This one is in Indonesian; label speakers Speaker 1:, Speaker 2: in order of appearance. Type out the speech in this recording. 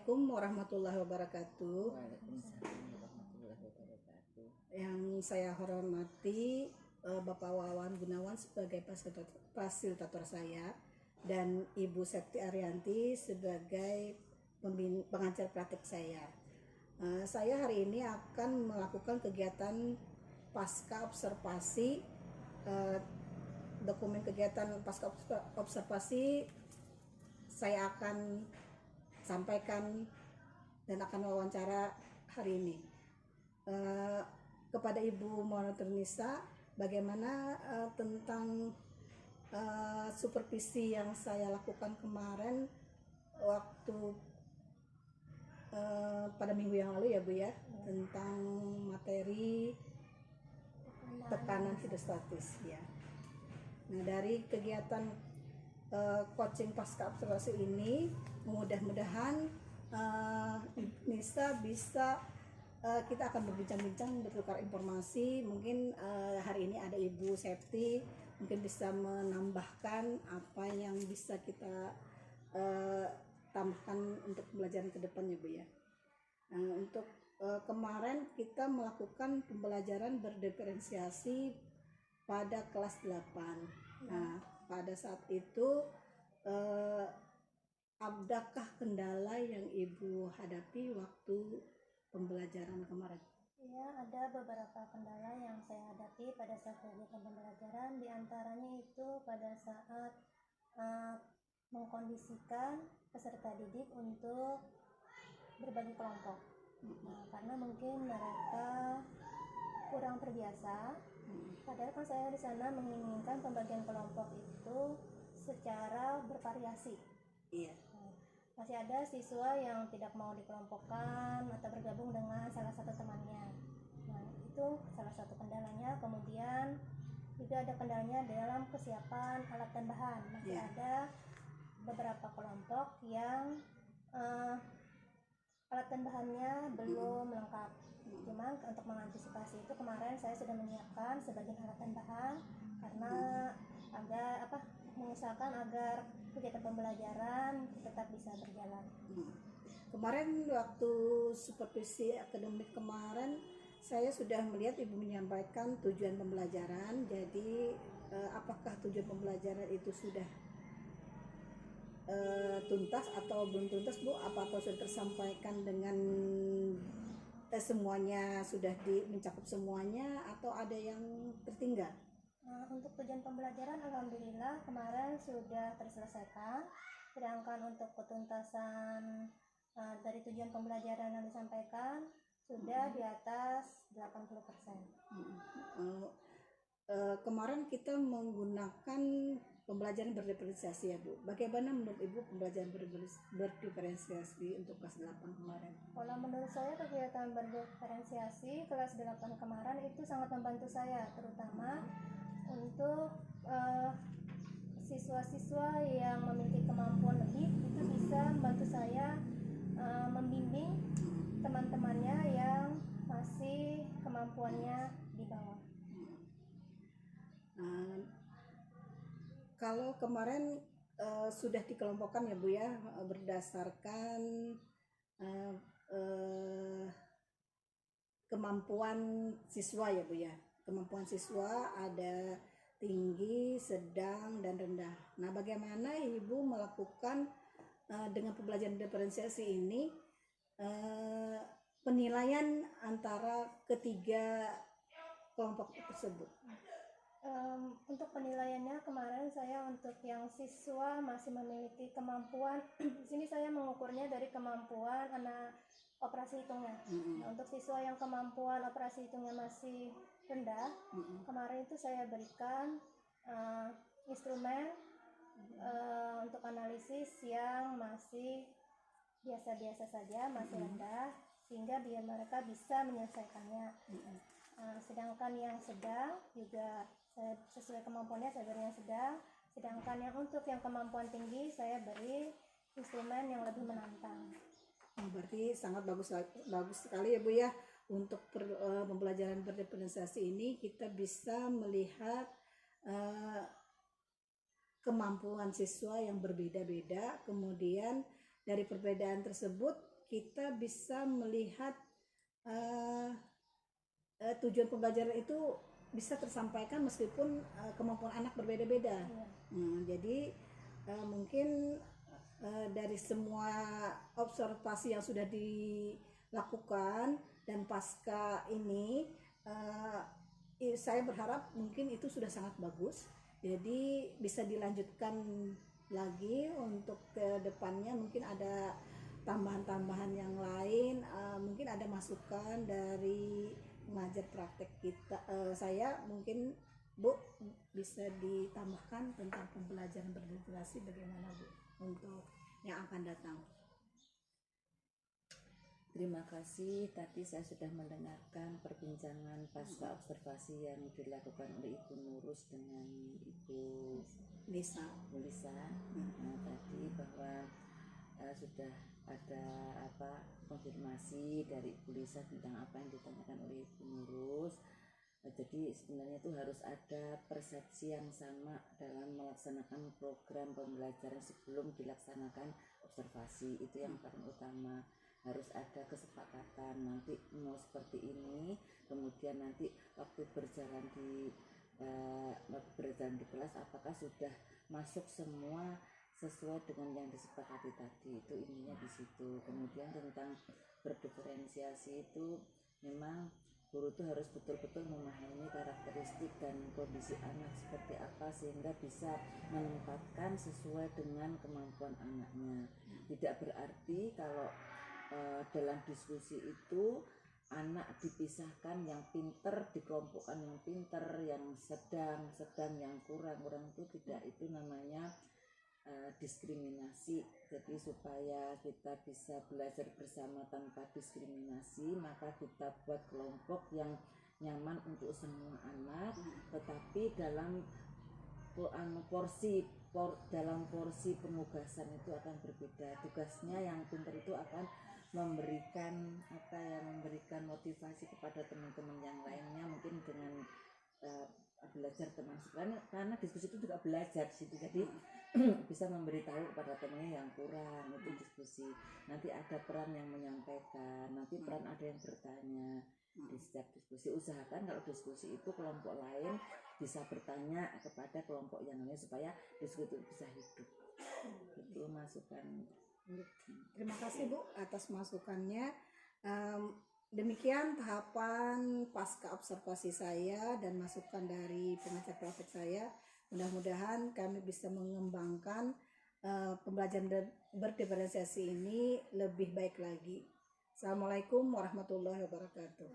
Speaker 1: Assalamualaikum warahmatullahi wabarakatuh.
Speaker 2: Waalaikumsalam warahmatullahi wabarakatuh.
Speaker 1: Yang saya hormati Bapak Wawan Gunawan sebagai fasilitator saya dan Ibu Septi Arianti sebagai pengajar praktik saya. Saya hari ini akan melakukan kegiatan pasca observasi. Dokumen kegiatan pasca observasi saya akan sampaikan dan akan wawancara hari ini kepada Ibu Monitor Nisa bagaimana tentang supervisi yang saya lakukan kemarin waktu pada minggu yang lalu ya Bu ya, tentang materi tekanan hidrostatis ya. Nah, dari kegiatan coaching pasca observasi ini mudah-mudahan Nisa bisa kita akan berbincang-bincang, bertukar informasi. Mungkin hari ini ada Ibu Septi mungkin bisa menambahkan apa yang bisa kita tambahkan untuk pembelajaran ke depannya Bu ya. Untuk kemarin kita melakukan pembelajaran berdiferensiasi pada kelas 8. Nah, pada saat itu adakah kendala yang Ibu hadapi waktu pembelajaran kemarin?
Speaker 3: Ya, ada beberapa kendala yang saya hadapi pada saat kegiatan pembelajaran. Di antaranya itu pada saat mengkondisikan peserta didik untuk berbagi kelompok. Nah, karena mungkin mereka kurang terbiasa. Padahal kan saya di sana menginginkan pembagian kelompok itu secara bervariasi.
Speaker 1: Iya.
Speaker 3: Masih ada siswa yang tidak mau dikelompokkan atau bergabung dengan salah satu temannya. Nah, itu salah satu kendalanya. Kemudian juga ada kendalanya dalam kesiapan alat dan bahan. Masih ada beberapa kelompok yang alat dan bahannya belum lengkap. Cuman untuk mengantisipasi itu kemarin saya sudah menyiapkan sebagian alat dan bahan karena mengusahakan agar kegiatan pembelajaran tetap bisa berjalan.
Speaker 1: Kemarin waktu supervisi akademik kemarin saya sudah melihat Ibu menyampaikan tujuan pembelajaran. Jadi apakah tujuan pembelajaran itu sudah tuntas atau belum tuntas Bu? Apakah sudah tersampaikan dengan semuanya sudah mencakup semuanya atau ada yang tertinggal?
Speaker 3: Untuk tujuan pembelajaran alhamdulillah kemarin sudah terselesaikan. Sedangkan untuk ketuntasan dari tujuan pembelajaran yang disampaikan sudah di atas 80%.
Speaker 1: Kemarin kita menggunakan pembelajaran berdiferensiasi ya Bu. Bagaimana menurut Ibu pembelajaran berdiferensiasi untuk kelas 8 kemarin?
Speaker 3: Kalau menurut saya kegiatan berdiferensiasi kelas 8 kemarin itu sangat membantu saya, terutama untuk siswa-siswa yang memiliki kemampuan lebih itu bisa membantu saya membimbing teman-temannya yang masih kemampuannya di bawah.
Speaker 1: Kalau kemarin sudah dikelompokkan ya Bu ya, berdasarkan kemampuan siswa ya Bu ya. Kemampuan siswa ada tinggi, sedang, dan rendah. Nah, bagaimana Ibu melakukan dengan pembelajaran diferensiasi ini penilaian antara ketiga kelompok tersebut?
Speaker 3: Untuk penilaiannya kemarin saya untuk yang siswa masih memiliki kemampuan di sini saya mengukurnya dari kemampuan anak operasi hitungnya. Nah, untuk siswa yang kemampuan operasi hitungnya masih rendah, kemarin itu saya berikan instrumen untuk analisis yang masih biasa-biasa saja, masih rendah, sehingga biar mereka bisa menyelesaikannya. Sedangkan yang sedang juga sesuai kemampuannya saya beri yang sedang, sedangkan yang untuk yang kemampuan tinggi saya beri instrumen yang lebih menantang.
Speaker 1: Berarti sangat bagus sekali ya Bu ya. Untuk pembelajaran berdiferensiasi ini kita bisa melihat kemampuan siswa yang berbeda-beda, kemudian dari perbedaan tersebut kita bisa melihat tujuan pembelajaran itu bisa tersampaikan meskipun kemampuan anak berbeda-beda. Jadi mungkin dari semua observasi yang sudah dilakukan dan pasca ini saya berharap mungkin itu sudah sangat bagus. Jadi bisa dilanjutkan lagi untuk ke depannya, mungkin ada tambahan-tambahan yang lain, mungkin ada masukan dari mengajar praktek kita. Saya mungkin Bu bisa ditambahkan tentang pembelajaran berdurasi bagaimana Bu untuk yang akan datang.
Speaker 2: Terima kasih. Tadi saya sudah mendengarkan perbincangan pasca observasi yang dilakukan oleh Ibu Nurus dengan Ibu
Speaker 1: Lisa.
Speaker 2: Nah, tadi bahwa sudah ada konfirmasi dari Ibu Lisa tentang apa yang ditanyakan oleh Ibu Nurus. Jadi sebenarnya itu harus ada persepsi yang sama dalam melaksanakan program pembelajaran sebelum dilaksanakan observasi. Itu yang paling utama. Harus ada kesepakatan nanti mau seperti ini, kemudian nanti waktu berjalan di kelas apakah sudah masuk semua sesuai dengan yang disepakati tadi. Itu intinya di situ. Kemudian tentang berdiferensiasi itu memang guru itu harus betul-betul memahami karakteristik dan kondisi anak seperti apa sehingga bisa menempatkan sesuai dengan kemampuan anaknya. Tidak berarti kalau dalam diskusi itu anak dipisahkan, yang pinter dikelompokkan yang pinter, yang sedang yang kurang itu tidak. Itu namanya diskriminasi. Jadi supaya kita bisa belajar bersama tanpa diskriminasi, maka kita buat kelompok yang nyaman untuk semua anak, tetapi dalam porsi penugasan itu akan berbeda. Tugasnya yang pintar itu akan memberikan motivasi kepada teman-teman yang lainnya, mungkin dengan belajar termasuk karena diskusi itu juga belajar sih. Jadi bisa memberitahu kepada temannya yang kurang, itu diskusi. Nanti ada peran yang menyampaikan, nanti peran ada yang bertanya di setiap diskusi. Usahakan kalau diskusi itu kelompok lain bisa bertanya kepada kelompok yang lain supaya diskusi itu bisa hidup. Itu masukan.
Speaker 1: Terima kasih Bu atas masukannya. Demikian tahapan pasca observasi saya dan masukan dari pengajar praktek saya. Mudah-mudahan kami bisa mengembangkan pembelajaran berdiferensiasi ini lebih baik lagi. Assalamualaikum warahmatullahi wabarakatuh.